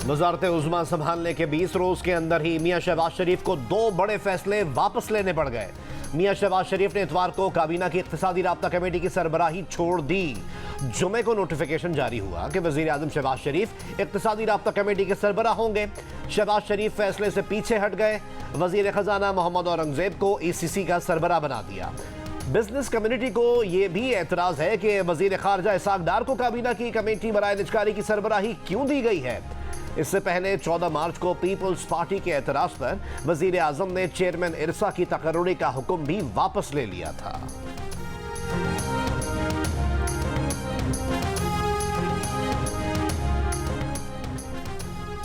वजारत उज़्मा संभालने के 20 रोज के अंदर ही मियां शहबाज शरीफ को 2 बड़े फैसले वापस लेने पड़ गए। मियां शहबाज शरीफ ने इतवार को काबीना की इक्तिसादी राब्ता कमेटी की सरबराही छोड़ दी। जुमे को नोटिफिकेशन जारी हुआ कि वजीर आजम शहबाज शरीफ इक्तिसादी राब्ता कमेटी के सरबराह होंगे। शहबाज शरीफ फैसले से पीछे हट गए। वजीर खजाना मोहम्मद औरंगजेब को ECC का सरबराह बना दिया। बिजनेस कम्युनिटी को यह भी एतराज है कि वजीर खारजा इसाक डार को काबीना की कमेटी बराए निजकारी की सरबराही क्यों दी गई है। इससे पहले 14 मार्च को पीपल्स पार्टी के एतराज पर वजीर आजम ने चेयरमैन इरसा की तकर्रुरी का हुक्म भी वापस ले लिया था।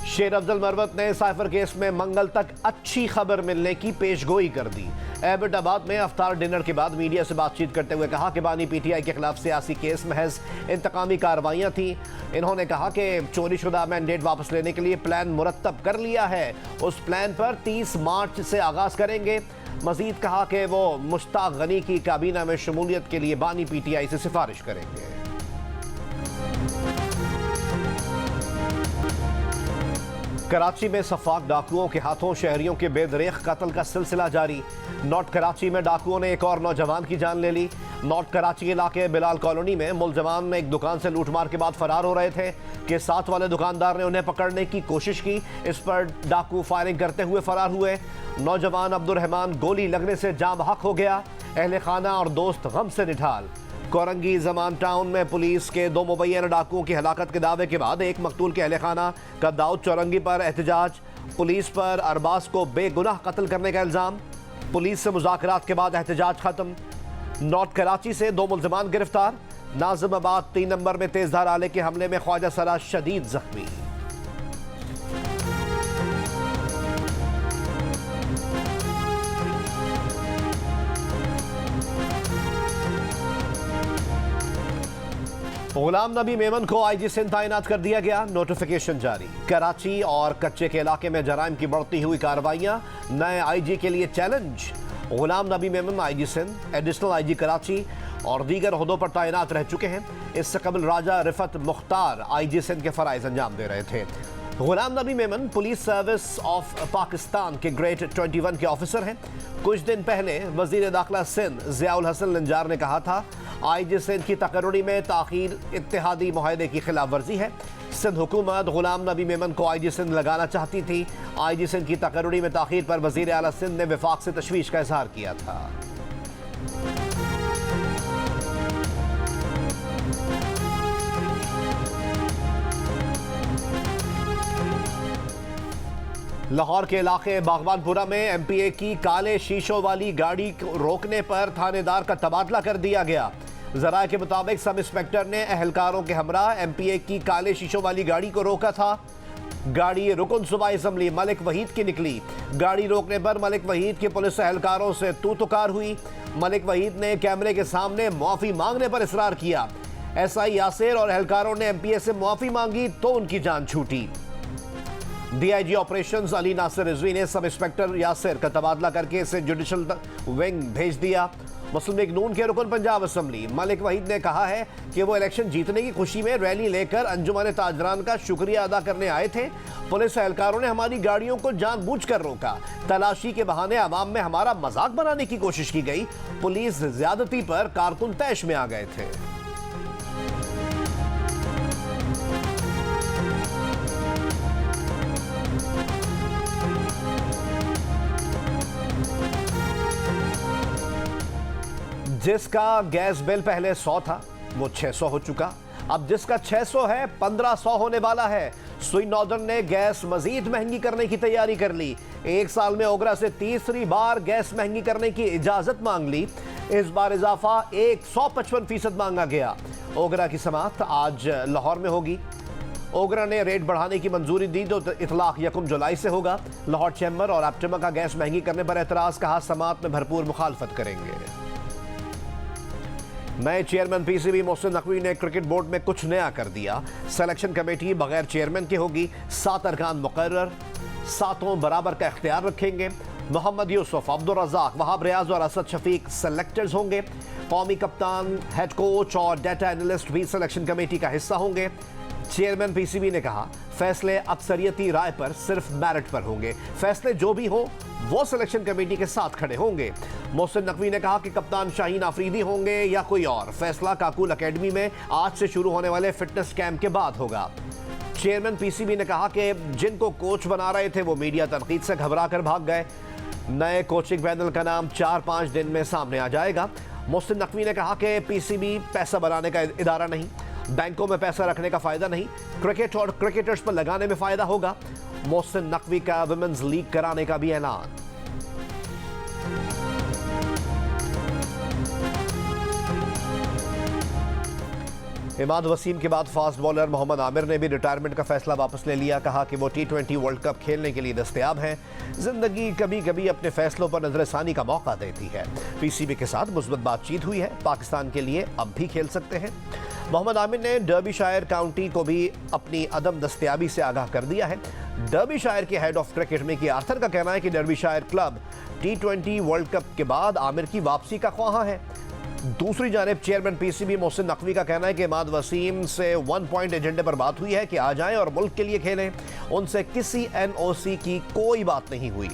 शेर अफजल मरवत ने साइफर केस में मंगल तक अच्छी खबर मिलने की पेशगोई कर दी। एबटाबाद में अफ्तार डिनर के बाद मीडिया से बातचीत करते हुए कहा कि बानी PTI के खिलाफ सियासी केस महज इंतकामी कार्रवाइयां थी। इन्होंने कहा कि चोरी शुदा मैंडेट वापस लेने के लिए प्लान मुरत्तब कर लिया है। उस प्लान पर 30 मार्च से आगाज करेंगे। मजीद कहा कि वो मुश्ताक गनी की काबीना में शमूलियत के लिए बानी PTI से सिफारिश करेंगे। कराची में सफाक डाकुओं के हाथों शहरियों के बेदरेख कत्ल का सिलसिला जारी। नॉर्थ कराची में डाकुओं ने एक और नौजवान की जान ले ली। नॉर्थ कराची इलाके बिलाल कॉलोनी में मुलजमान एक दुकान से लूटमार के बाद फरार हो रहे थे कि साथ वाले दुकानदार ने उन्हें पकड़ने की कोशिश की। इस पर डाकू फायरिंग करते हुए फरार हुए। नौजवान अब्दुर्रहमान गोली लगने से जाँ बहक हो गया। अहले खाना और दोस्त गम से निठाल। कोरंगी जमान टाउन में पुलिस के 2 मुबैना डाकुओं की हलाकत के दावे के बाद एक मकतूल के अहले खाना का दाऊद चौरंगी पर एहतजाज। पुलिस पर अरबाज को बेगुनाह कत्ल करने का इल्जाम। पुलिस से मुज़ाकरात के बाद एहतजाज खत्म। नॉर्थ कराची से 2 मुल्ज़मान गिरफ्तार। नाज़िमाबाद 3 नंबर में तेजधार आले के हमले में ख्वाजा सरा शदीद जख्मी। गुलाम नबी मेमन को IG सिंध तैनात कर दिया गया। नोटिफिकेशन जारी। कराची और कच्चे के इलाके में जराइम की बढ़ती हुई कार्रवाइयां नए IG के लिए challenge. Ghulam Nabi Memon IG Sindh, additional IG Karachi और दीगर ओहदों पर तैनात रह चुके हैं। इससे कबल राजा रिफत मुख्तार IG सिंध के फराइज अंजाम दे रहे थे। गुलाम Nabi Memon police service of Pakistan के ग्रेड 21 के ऑफिसर हैं। कुछ दिन पहले वजीर दाखिला सिंध ज़ियाउल हसन लंजार ने कहा था IG सिंध की तकर्रुरी में ताखीर इत्तेहादी मुआहदे की खिलाफ वर्जी है। सिंध हुकूमत गुलाम नबी मेमन को IG सिंध लगाना चाहती थी। IG सिंध की तकर्रुरी में ताखीर पर वजीर आला सिंध ने विफाक से तशवीश का इजहार किया था। लाहौर के इलाके बागबानपुरा में MPA की काले शीशों वाली गाड़ी को रोकने पर थानेदार का तबादला कर दिया गया। जराये के मुताबिक सब इंस्पेक्टर ने अहलकारों के हमरा MPA की काले शीशों वाली गाड़ी को रोका था। गाड़ी रुकन सूबाई असम्बली मलिक वहीद की निकली। गाड़ी रोकने पर मलिक वहीद के पुलिस एहलकारों से तू तुकार हुई। मलिक वहीद ने कैमरे के सामने मुआफ़ी मांगने पर इसरार किया। SI यासिर और एहलकारों ने MPA से मुआफ़ी मांगी तो उनकी जान छूटी। DIG ऑपरेशंस अली नासिर रिजवी ने सब इंस्पेक्टर यासिर का तबादला करके इसे जुडिशल विंग भेज दिया। मुस्लिम लीग नून के रुकन पंजाब असम्बली मलिक वहीद ने कहा है कि वो इलेक्शन जीतने की खुशी में रैली लेकर अंजुमन ताजरान का शुक्रिया अदा करने आए थे। पुलिस एहलकारों ने हमारी गाड़ियों को जानबूझकर रोका। तलाशी के बहाने अवाम में हमारा मजाक बनाने की कोशिश की गई। पुलिस ज्यादती पर कारकुन तैश में आ गए थे। जिसका गैस बिल पहले 100 था वो 600 हो चुका। अब जिसका 600 है 1500 होने वाला है। सुई नॉर्दर्न ने गैस मजीद महंगी करने की तैयारी कर ली। 1 साल में ओगरा से तीसरी बार गैस महंगी करने की इजाजत मांग ली। इस बार इजाफा 155% मांगा गया। ओगरा की समाअत आज लाहौर में होगी। ओगरा ने रेट बढ़ाने की मंजूरी दी तो इतलाक 1 जुलाई से होगा। लाहौर चैम्बर और एप्टेमा का गैस महंगी करने पर एतराज, कहा समाअत में भरपूर मुखालफत करेंगे। नए चेयरमैन PCB मोहसिन नकवी ने क्रिकेट बोर्ड में कुछ नया कर दिया। सिलेक्शन कमेटी बगैर चेयरमैन की होगी। 7 अरकान मुकर्रर, 7 बराबर का इख्तियार रखेंगे। मोहम्मद यूसुफ, अब्दुल रज़ाक, वहाब रियाज और असद शफीक सेलेक्टर्स होंगे। कौमी कप्तान, हेड कोच और डाटा एनालिस्ट भी सिलेक्शन कमेटी का हिस्सा होंगे। चेयरमैन पीसीबी ने कहा, फैसले अक्सरियती राय पर सिर्फ मेरिट पर होंगे। फैसले जो भी हो वो सिलेक्शन कमेटी के साथ खड़े होंगे। मोहसिन नकवी ने कहा कि कप्तान शाहीन आफरीदी होंगे या कोई और, फैसला काकुल एकेडमी में आज से शुरू होने वाले फिटनेस कैंप के बाद होगा। चेयरमैन पीसीबी ने कहा कि जिनको कोच बना रहे थे वो मीडिया तनकीद से घबरा कर भाग गए। नए कोचिंग पैनल का नाम 4-5 दिन में सामने आ जाएगा। मोहसिन नकवी ने कहा कि पीसीबी पैसा बनाने का इदारा नहीं, बैंकों में पैसा रखने का फायदा नहीं, क्रिकेट और क्रिकेटर्स पर लगाने में फायदा होगा। मोहसिन नकवी का विमेंस लीग कराने का भी ऐलान। इमाद वसीम के बाद फास्ट बॉलर मोहम्मद आमिर ने भी रिटायरमेंट का फैसला वापस ले लिया। कहा कि वो T20 वर्ल्ड कप खेलने के लिए दस्तयाब हैं। जिंदगी कभी कभी अपने फैसलों पर नजरसानी का मौका देती है। पीसीबी के साथ मुस्बत बातचीत हुई है, पाकिस्तान के लिए अब भी खेल सकते हैं। मोहम्मद आमिर ने डर्बीशायर काउंटी को भी अपनी अदम दस्तयाबी से आगाह कर दिया है। डर्बीशायर के head of cricket Mickey Arthur का कहना है कि Derbyshire club T20 world cup के बाद आमिर की वापसी का ख्वाहा है। दूसरी जानिब चेयरमैन पीसीबी मोहसिन नकवी का कहना है कि इमाद वसीम से 1 पॉइंट एजेंडे पर बात हुई है कि आ जाएं और मुल्क के लिए खेलें। उनसे किसी NOC की कोई बात नहीं हुई।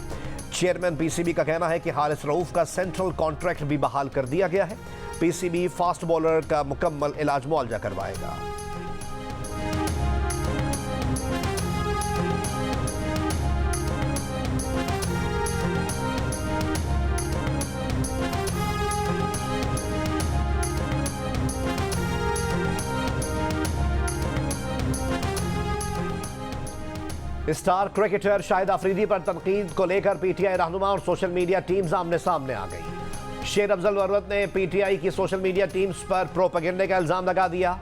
चेयरमैन पीसीबी का कहना है कि हारिस रऊफ का सेंट्रल कॉन्ट्रैक्ट भी बहाल कर दिया गया है। पीसीबी फास्ट बॉलर का मुकम्मल इलाज मुआवजा करवाएगा। स्टार क्रिकेटर शाहिद अफरीदी पर तनकीद को लेकर पीटीआई रहनुमा और सोशल मीडिया टीम्स आमने सामने आ गई। शेर अफजल मरवत ने पीटीआई की सोशल मीडिया टीम्स पर प्रोपेगेंडे का इल्जाम लगा दिया।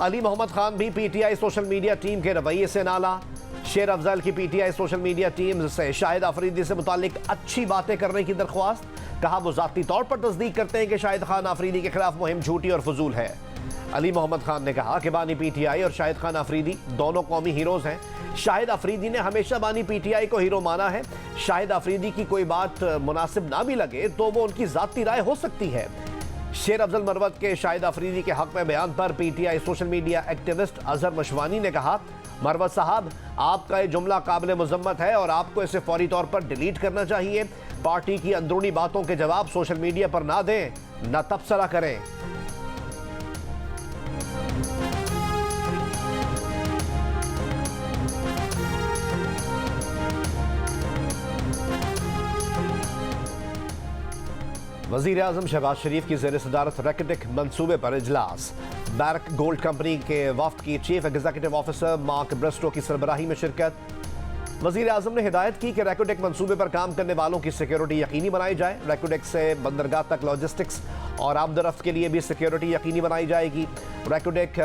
अली मोहम्मद खान भी पीटीआई सोशल मीडिया टीम के रवैये से नाला। शेर अफजल की पीटीआई सोशल मीडिया टीम से शाहिद अफरीदी से मुतालिक अच्छी बातें करने की दरख्वास्त। कहा वो जाती तौर पर तस्दीक करते हैं कि शाहिद खान अफरीदी के खिलाफ मुहिम झूठी और फजूल है। अली मोहम्मद खान ने कहा कि बानी पीटीआई और शाहिद खान अफरीदी दोनों कौमी हीरोज हैं। शाहिद अफरीदी ने हमेशा बानी पीटीआई को हीरो माना है। शाहिद अफरीदी की कोई बात मुनासिब ना भी लगे तो वो उनकी जाती राय हो सकती है। शेर अफजल मरवत के शाहिद अफरीदी के हक में बयान पर PTI social media activist Azhar Mashwani ने कहा, मरवत साहब आपका ये जुमला काबिल मजम्मत है और आपको इसे फौरी तौर पर डिलीट करना चाहिए। पार्टी की अंदरूनी बातों के जवाब सोशल मीडिया पर ना दें, न तबसरा करें। वज़ीर आज़म शहबाज शरीफ की ज़ेर सदारत रैकेटिक मंसूबे पर इजलास। बैरक गोल्ड कंपनी के वफ्द की chief executive officer mark Bairstow की सरबराही में शिरकत। वज़ीर आज़म ने हिदायत की कि रैकेटिक मंसूबे पर काम करने वालों की सिक्योरिटी यकीनी बनाई जाए। रैकेटिक से बंदरगाह तक लॉजिस्टिक्स और आमदरफ्त के लिए भी सिक्योरिटी यकीनी बनाई जाएगी। रैकेटिक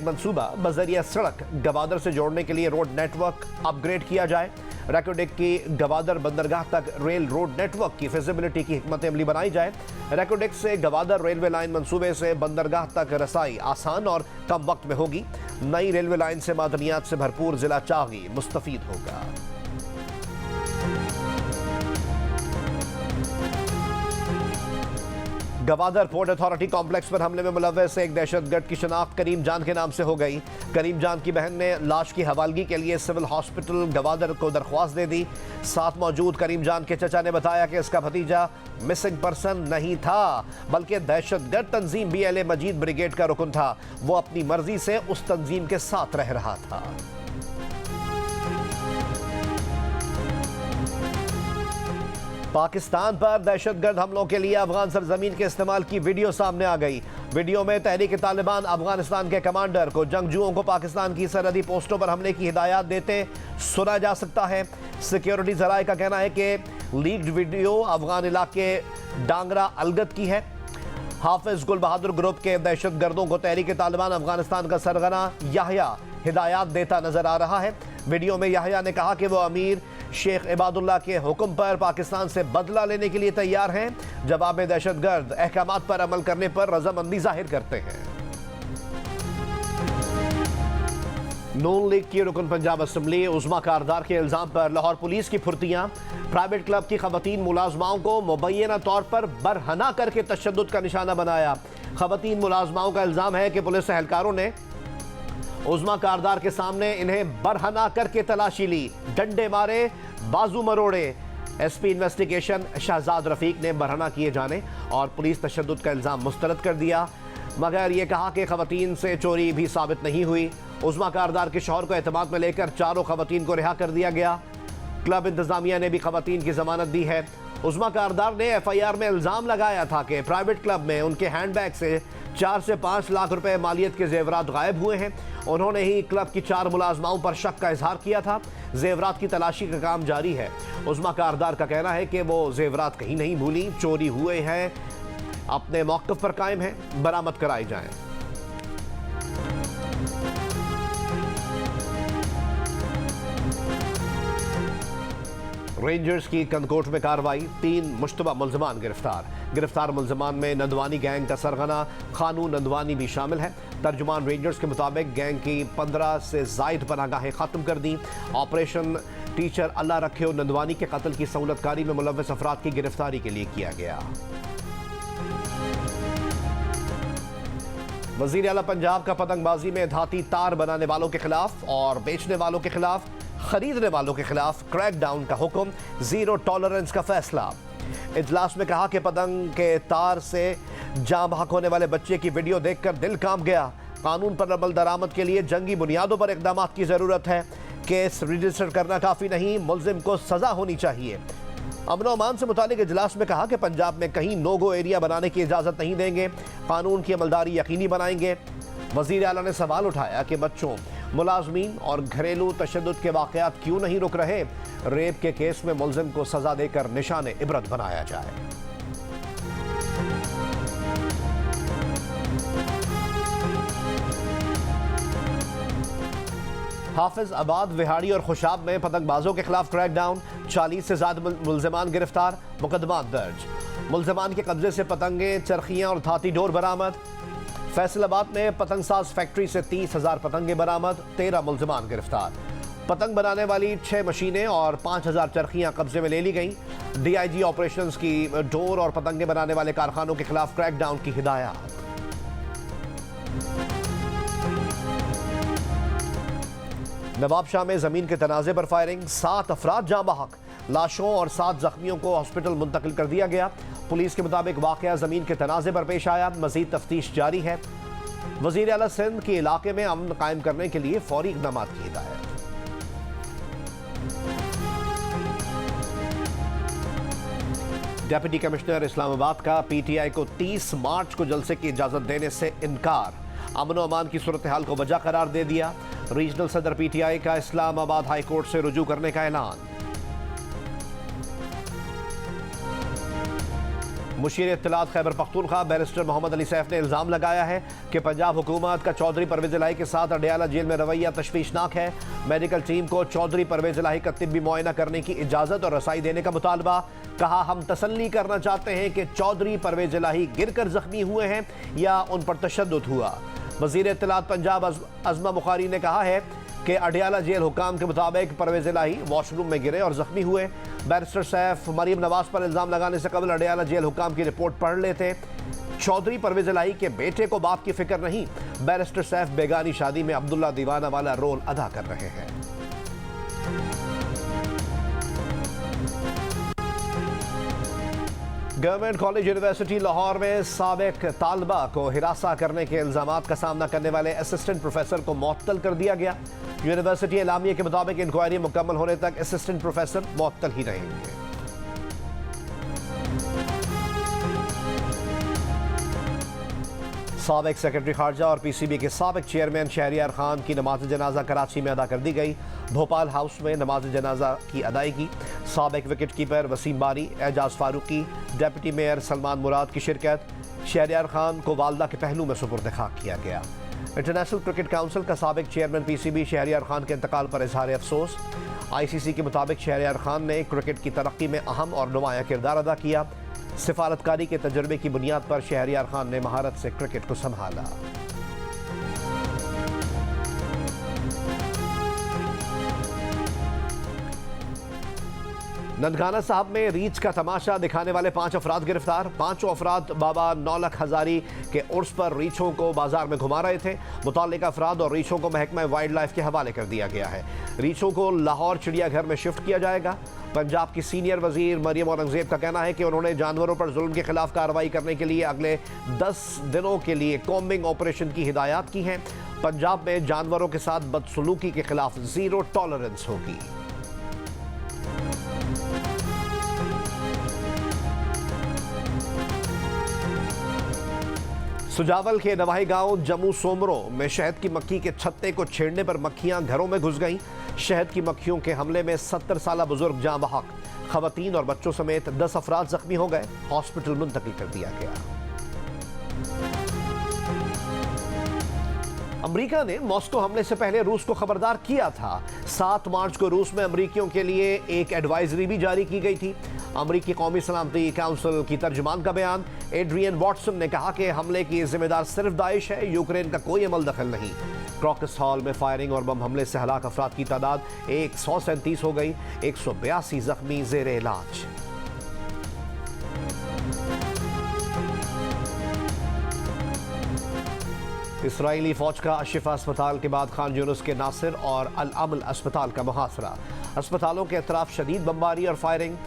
मंसूबा बजरिया सड़क गवादर से जोड़ने के लिए रोड नेटवर्क अपग्रेड किया जाए। रैकेटिक की गवादर बंदरगाह तक रेल रोड नेटवर्क की फिजिबिलिटी की हिकमत अमली बनाई जाए। रैकेटिक से गवादर रेलवे लाइन मंसूबे से बंदरगाह तक रसाई आसान और कम वक्त में होगी। नई रेलवे लाइन से मादनियात से भरपूर जिला चागी मुस्तफीद होगा। गवादर पोर्ट अथॉरिटी कॉम्प्लेक्स पर हमले में मुलव्वस एक दहशतगर्द की शनाख्त करीम जान के नाम से हो गई। करीम जान की बहन ने लाश की हवालगी के लिए सिविल हॉस्पिटल गवादर को दरख्वास्त दे दी। साथ मौजूद करीम जान के चचा ने बताया कि इसका भतीजा मिसिंग पर्सन नहीं था बल्कि दहशतगर्द तंजीम BLA मजीद ब्रिगेड का रुकन था। वो अपनी मर्जी से उस तंजीम के साथ रह रहा था। पाकिस्तान पर दहशतगर्द हमलों के लिए अफगान सरजमीन के इस्तेमाल की वीडियो सामने आ गई। वीडियो में तहरीक तालिबान अफगानिस्तान के कमांडर को जंगजुओं को पाकिस्तान की सरहदी पोस्टों पर हमले की हिदायत देते सुना जा सकता है। सिक्योरिटी जराये का कहना है कि लीक्ड वीडियो अफगान इलाके डांगरा अलगत की है। हाफिज गुल बहादुर ग्रुप के दहशतगर्दों को तहरीक तालिबान अफगानिस्तान का सरगना याहिया हिदायत देता नजर आ रहा है। वीडियो में याहिया ने कहा कि वो अमीर शेख इबादुल्लाह के हुक्म पर पाकिस्तान से बदला लेने के लिए तैयार हैं। जवाब में दहशतगर्द अहकामात पर अमल करने पर रजामंदी जाहिर करते हैं। नून लीग की रुकन पंजाब असम्बली उस्मा कारदार के इल्जाम पर लाहौर पुलिस की फुर्तियां। प्राइवेट क्लब की खवातीन मुलाजमाओं को मुबैना तौर पर बरहना करके तशद्दुद का निशाना बनाया। खवातीन मुलाजमाओं का इल्जाम है कि पुलिस एहलकारों ने उज़्मा कारदार के सामने इन्हें बरहना करके तलाशी ली, डंडे मारे, बाजू मरोड़े। एसपी इन्वेस्टिगेशन शहजाद रफीक ने बरहना किए जाने और पुलिस तशद्दुद का इल्ज़ाम मुस्तरद कर दिया, मगर यह कहा कि खवातीन से चोरी भी साबित नहीं हुई। उज़्मा कारदार के शौहर को एतमाद में लेकर चारों खवातीन को रिहा कर दिया गया। क्लब इंतजामिया ने भी खवातीन की जमानत दी है। उज़्मा कारदार ने एफआईआर में इल्ज़ाम लगाया था कि प्राइवेट क्लब में उनके हैंडबैग से 4 से 5 लाख रुपए मालियत के जेवरात गायब हुए हैं। उन्होंने ही क्लब की 4 मुलाजमाओं पर शक का इजहार किया था। जेवरात की तलाशी का काम जारी है। उज़्मा कारदार का कहना है कि वो जेवरात कहीं नहीं भूली, चोरी हुए हैं, अपने मौक़िफ़ पर कायम है, बरामद कराए जाएं। रेंजर्स की कंदकोट में कार्रवाई, 3 मुश्तबा मुल्ज़मान गिरफ्तार मुल्ज़मान में नंदवानी गैंग का सरगना खानू नंदवानी भी शामिल है। तर्जुमान रेंजर्स के मुताबिक गैंग की 15 से ज़ायद पनागाहें ख़त्म कर दी। ऑपरेशन टीचर अल्लाह रखे नंदवानी के कत्ल की सहूलतकारी में मुलव्वस अफराद की गिरफ्तारी के लिए किया गया। वज़ीर आला पंजाब का पतंगबाजी में धाती तार बनाने वालों के खिलाफ और बेचने वालों के खिलाफ, खरीदने वालों के खिलाफ क्रैकडाउन का हुक्म, 0 टॉलरेंस का फैसला। इजलास में कहा कि पतंग के तार से जाँ बहक होने वाले बच्चे की वीडियो देखकर दिल कांप गया। कानून पर अमल दरामद के लिए जंगी बुनियादों पर इकदाम की ज़रूरत है। केस रजिस्टर करना काफ़ी नहीं, मुल्जिम को सज़ा होनी चाहिए। अमन अमान से मुतालिक इजलास में कहा कि पंजाब में कहीं नो गो एरिया बनाने की इजाज़त नहीं देंगे, कानून की अमलदारी यकीनी बनाएंगे। वज़ीर आला ने सवाल उठाया कि बच्चों, मुलाजमीन और घरेलू तशद्दुद के वाक़यात क्यों नहीं रुक रहे। रेप के केस में मुल्जिम को सज़ा देकर निशान इबरत बनाया जाए। हाफिज आबाद, विहाड़ी और खुशाब में पतंगबाजों के खिलाफ क्रैकडाउन, 40 से ज़्यादा मुल्ज़मान गिरफ्तार, मुकदमा दर्ज। मुल्ज़मान के कब्जे से पतंगें, चरखियाँ और धाती डोर बरामद। फैसलाबाद में पतंगसाज फैक्ट्री से 30,000 पतंगें बरामद, 13 मुल्ज़मान गिरफ्तार। पतंग बनाने वाली 6 मशीनें और 5,000 चरखियाँ कब्जे में ले ली गईं। DIG ऑपरेशंस की डोर और पतंगें बनाने वाले कारखानों के खिलाफ क्रैकडाउन की हिदायत। नवाबशाह में जमीन के तनाज़े पर फायरिंग, 7 अफराद जाँ बहक, लाशों और 7 जख्मियों को हॉस्पिटल मुंतकिल कर दिया गया। पुलिस के मुताबिक वाक़या ज़मीन के तनाज़े पर पेश आया, मज़ीद तफ्तीश जारी है। वज़ीर आला सिंध के इलाके में अमन कायम करने के लिए फौरी इक़दाम की हिदायत। डेप्यूटी कमिश्नर इस्लामाबाद का PTI को 30 मार्च को जलसे की इजाज़त देने से इनकार, अमन अमान की सूरत हाल को वजह करार दे दिया। रीजनल सदर PTI का इस्लामाबाद हाई कोर्ट से रुजू करने का ऐलान। मुशीर इत्तलात खैबर पख्तूनख्वा बैरिस्टर मोहम्मद अली सैफ ने इल्ज़ाम लगाया है कि पंजाब हुकूमत का चौधरी परवेज़ इलाही के साथ अडियाला जेल में रवैया तशवीशनाक है। मेडिकल टीम को चौधरी परवेज़ इलाही का तिब्बी मुआयना करने की इजाज़त और रसाई देने का मुतालबा। कहा, हम तसल्ली करना चाहते हैं कि चौधरी परवेज़ इलाही गिर कर जख्मी हुए हैं या उन पर तशद्दुद हुआ। वज़ीर इत्तलात पंजाब अज़मा बुखारी ने कहा है कि अडियाला जेल हुकाम के मुताबिक परवेज़ इलाही वॉशरूम में गिरे और जख्मी हुए। बैरिस्टर सैफ मरीम नवाज पर इल्ज़ाम लगाने से कबल अडियाला जेल हुकाम की रिपोर्ट पढ़ लेते। चौधरी परवेज़ इलाही के बेटे को बाप की फिक्र नहीं। बैरिस्टर सैफ बेगानी शादी में अब्दुल्ला दीवाना वाला रोल अदा कर रहे हैं। गवर्नमेंट कॉलेज यूनिवर्सिटी लाहौर में साबिक तालबा को हिरासा करने के इल्ज़ामात का सामना करने वाले असिस्टेंट प्रोफेसर को मुअत्तल कर दिया गया। यूनिवर्सिटी एलामिया के मुताबिक इंक्वायरी मुकम्मल होने तक असिस्टेंट प्रोफेसर मुअत्तल ही रहेंगे। साबिक सेक्रेटरी खारजा और PCB के साबिक चेयरमैन शहरियार खान की नमाज जनाजा कराची में अदा कर दी गई। भोपाल हाउस में नमाज जनाजा की अदायगी, साबिक विकेट कीपर वसीम बारी, एजाज फारूकी, डिप्टी मेयर सलमान मुराद की शिरकत। शहरियार खान को वालदा के पहलू में सुपुर्द खाक किया गया। इंटरनेशनल क्रिकेट काउंसिल का साबिक चेयरमैन PCB शहरियार खान के इंतकाल पर इजहार अफसोस। ICC के मुताबिक शहरियार खान ने क्रिकेट की तरक्की में अहम और नुमाया किरदार अदा किया। सिफारतकारी के तजर्बे की बुनियाद पर शहरियार खान ने महारत से क्रिकेट को संभाला। ननकाना साहब में रीछ का तमाशा दिखाने वाले 5 अफराद गिरफ्तार। 5 अफराद बाबा नौलख हजारी के उर्स पर रीछों को बाजार में घुमा रहे थे। मुताल्लिका अफराद और रीछों को महकमा वाइल्ड लाइफ के हवाले कर दिया गया है। रीछों को लाहौर चिड़ियाघर में शिफ्ट किया जाएगा। पंजाब की सीनियर वजीर मरियम औरंगजेब का कहना है कि उन्होंने जानवरों पर जुल्म के खिलाफ कार्रवाई करने के लिए अगले 10 दिनों के लिए कॉम्बिंग ऑपरेशन की हिदायत की हैं। पंजाब में जानवरों के साथ बदसलूकी के खिलाफ जीरो टॉलरेंस होगी। सुजावल के नवाही गांव जम्मू सोमरो में शहद की मक्खी के छत्ते को छेड़ने पर मक्खियां घरों में घुस गईं। शहद की मक्खियों के हमले में 70 साल बुजुर्ग जाँ बहक, खवातीन और बच्चों समेत 10 अफराद जख्मी हो गए। हॉस्पिटल मुंतकिल कर दिया गया। अमेरिका ने मॉस्को हमले से पहले रूस को खबरदार किया था। 7 मार्च को रूस में अमेरिकियों के लिए एक एडवाइजरी भी जारी की गई थी। अमेरिकी कौमी सलामती काउंसिल की तर्जुमान का बयान। एड्रियन वॉटसन ने कहा कि हमले की जिम्मेदार सिर्फ दाइश है, यूक्रेन का कोई अमल दखल नहीं। क्रॉकस हॉल में फायरिंग और बम हमले से हलाक अफराद की तादाद 137 हो गई। 182 जख्मी जेर इलाज। इसराइली फौज का अशिफा अस्पताल के बाद खान यूनुस के नासिर और अल अमल अस्पताल का मुहासरा। अस्पतालों के अतराफ शदीद बमबारी और फायरिंग।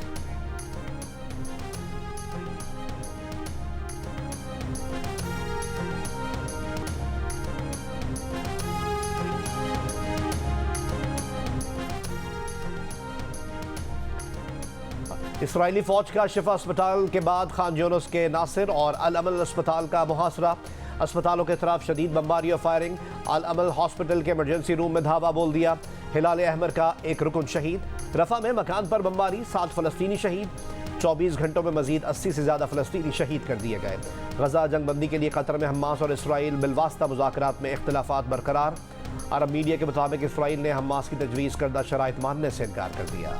इसराइली फौज का शिफा अस्पताल के बाद खान यूनुस के नासिर और अल अमल अस्पताल का मुहासरा। अस्पतालों के खिलाफ शदीद बमबारी और फायरिंग। अल अमल हॉस्पिटल के इमरजेंसी रूम में धावा बोल दिया। हिलाल अहमर का एक रुकन शहीद। रफा में मकान पर बमबारी, 7 फलस्तीनी शहीद। 24 घंटों में मजीद 80 से ज़्यादा फलस्तीनी शहीद कर दिए गए। गजा जंगबंदी के लिए कतर में हमास और इसराइल बिलवास्ता मुज़ाकरात में इख्तिलाफात बरकरार। अरब मीडिया के मुताबिक इसराइल ने हमास की तजवीज़ करदा शराइत मानने से इनकार कर दिया।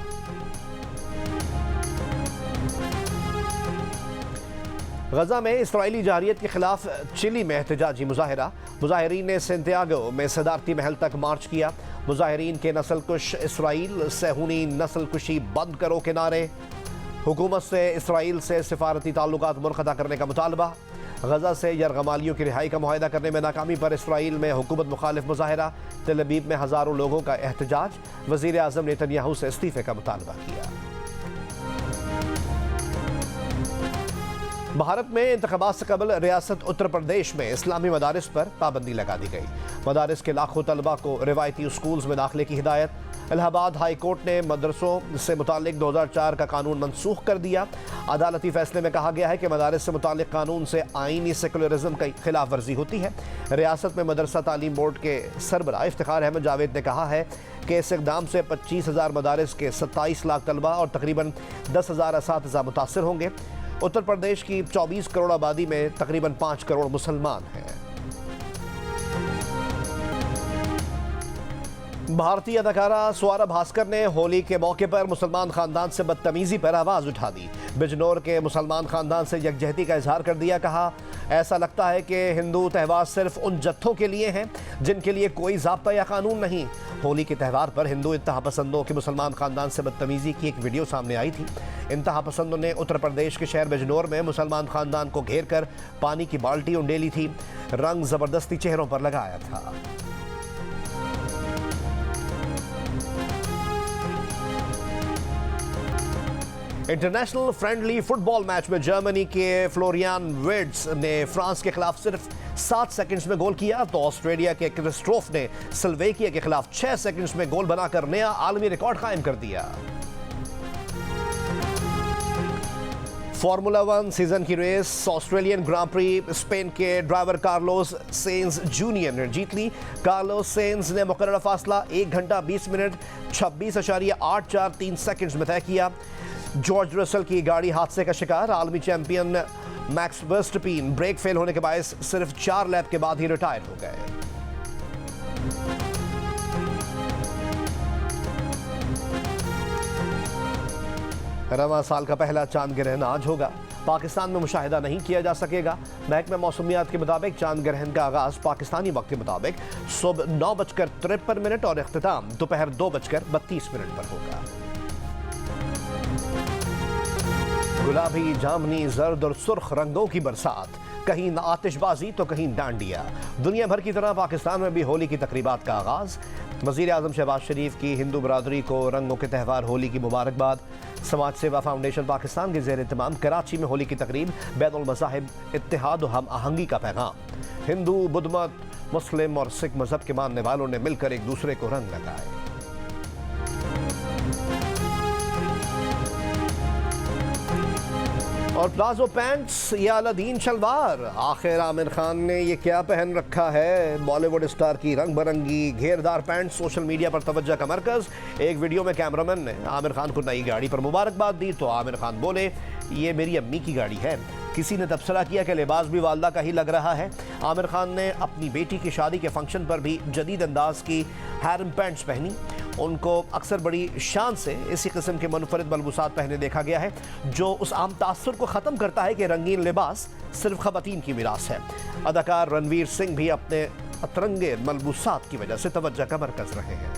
गजा में इसराइली जारियत के खिलाफ चिली में एहतजाजी मुजाहरा। मुजाहिरीन ने सेंटियागो में सदारती महल तक मार्च किया। मुजाहिरीन के नस्लकुश इसराइल सेहूनी नस्ल कुशी बंद करो के नारे। हुकूमत से इसराइल से सिफारती ताल्लुकात मुनक़ता करने का मुतालबा। गजा से यरगमालियों की रिहाई का मुआहदा करने में नाकामी पर इसराइल में हुकूमत मुखालिफ मुजाहरा। तेल अवीव में हज़ारों लोगों का एहतजाज। वज़ीर आज़म नेतन्याहू से इस्तीफ़े का मुतालबा किया। भारत में इंतख़ाबात से कबल रियासत उत्तर प्रदेश में इस्लामी मदारिस पर पाबंदी लगा दी गई। मदारिस के लाखों तलबा को रिवायती स्कूल्स में दाखिले की हिदायत। इलाहाबाद हाई कोर्ट ने मदरसों से मुतालिक 2004 का कानून मनसूख कर दिया। अदालती फैसले में कहा गया है कि मदारिस से मुतालिक कानून से आईनी सेकुलरिज्म की खिलाफ वर्जी होती है। रियासत में मदरसा तालीम बोर्ड के सरबराह इफ्तिखार अहमद जावेद ने कहा है कि इस इक़दाम से 25,000 मदारिस के 27 लाख तलबा और तकरीबन 10,000 असातिज़ा मुतासर होंगे। उत्तर प्रदेश की 24 करोड़ आबादी में तकरीबन 5 करोड़ मुसलमान हैं। भारतीय अदाकारा स्वारा भास्कर ने होली के मौके पर मुसलमान खानदान से बदतमीजी पर आवाज़ उठा दी। बिजनौर के मुसलमान खानदान से यकजहती का इजहार कर दिया। कहा, ऐसा लगता है कि हिंदू त्यौहार सिर्फ उन जत्थों के लिए हैं जिनके लिए कोई ज़ाब्ता या कानून नहीं। होली के त्यौहार पर हिंदू इंतहा पसंदों के मुसलमान खानदान से बदतमीजी की एक वीडियो सामने आई थी। इंतहा पसंदों ने उत्तर प्रदेश के शहर बिजनौर में मुसलमान खानदान को घेर कर पानी की बाल्टी उंडेली थी। रंग ज़बरदस्ती चेहरों पर लगाया था। इंटरनेशनल फ्रेंडली फुटबॉल मैच में जर्मनी के फ्लोरियन विर्ट्ज ने फ्रांस के खिलाफ सिर्फ 7 सेकंड्स में गोल किया तो ऑस्ट्रेलिया के क्रिस्टोफ ने स्लोवेकिया के खिलाफ 6 सेकंड्स में गोल बनाकर नया आलमी रिकॉर्ड कायम कर दिया। फार्मूला 1 सीजन की रेस ऑस्ट्रेलियन ग्रां प्री स्पेन के ड्राइवर कार्लोस सेंज जूनियर ने जीत ली। कार्लोस सेंज ने मुकर्रर फासला 1 घंटा 20 मिनट 26.843 सेकंड्स में तय किया। जॉर्ज रसल की गाड़ी हादसे का शिकार। आलमी चैंपियन मैक्स वर्स्टपीन ब्रेक फेल होने के बायस सिर्फ 4 लैप के बाद ही रिटायर हो गए। रवां साल का पहला चांद ग्रहण आज होगा। पाकिस्तान में मुशाहिदा नहीं किया जा सकेगा। महकमा मौसमियात के मुताबिक चांद ग्रहण का आगाज पाकिस्तानी वक्त के मुताबिक सुबह 9:53 और इख्तिताम दोपहर 2:32 पर होगा। गुलाबी, जामनी, जर्द और सुर्ख रंगों की बरसात, कहीं आतिशबाजी तो कहीं डांडिया। दुनिया भर की तरह पाकिस्तान में भी होली की तकरीबात का आगाज। वज़ीर आज़म शहबाज शरीफ की हिंदू बरादरी को रंगों के त्यौहार होली की मुबारकबाद। समाज सेवा फाउंडेशन पाकिस्तान के ज़ेर एहतमाम कराची में होली की तकरीब। बैनुल मज़ाहिब इत्तेहाद और हम आहंगी का पैगाम। हिंदू, बुद्ध मत, मुस्लिम और सिख मजहब के मानने वालों ने मिलकर एक दूसरे को रंग लगाए। और प्लाजो पैंट्स या अलादीन शलवार, आखिर आमिर खान ने ये क्या पहन रखा है। बॉलीवुड स्टार की रंग बिरंगी घेरदार पैंट सोशल मीडिया पर तवज्जो का मरकज। एक वीडियो में कैमरामैन ने आमिर खान को नई गाड़ी पर मुबारकबाद दी तो आमिर खान बोले, ये मेरी अम्मी की गाड़ी है। किसी ने तबसरा किया कि लिबास भी वालदा का ही लग रहा है। आमिर खान ने अपनी बेटी की शादी के फंक्शन पर भी जदीद अंदाज की हैरम पैंट्स पहनी। उनको अक्सर बड़ी शान से इसी किस्म के मुनफरिद मलबूसात पहने देखा गया है, जो उस आम तासुर को ख़त्म करता है कि रंगीन लिबास सिर्फ ख़वातीन की मिरास है। अदाकार रणवीर सिंह भी अपने अतरंगे मलबूसात की वजह से तवज्जो का मरकज़ रहे हैं।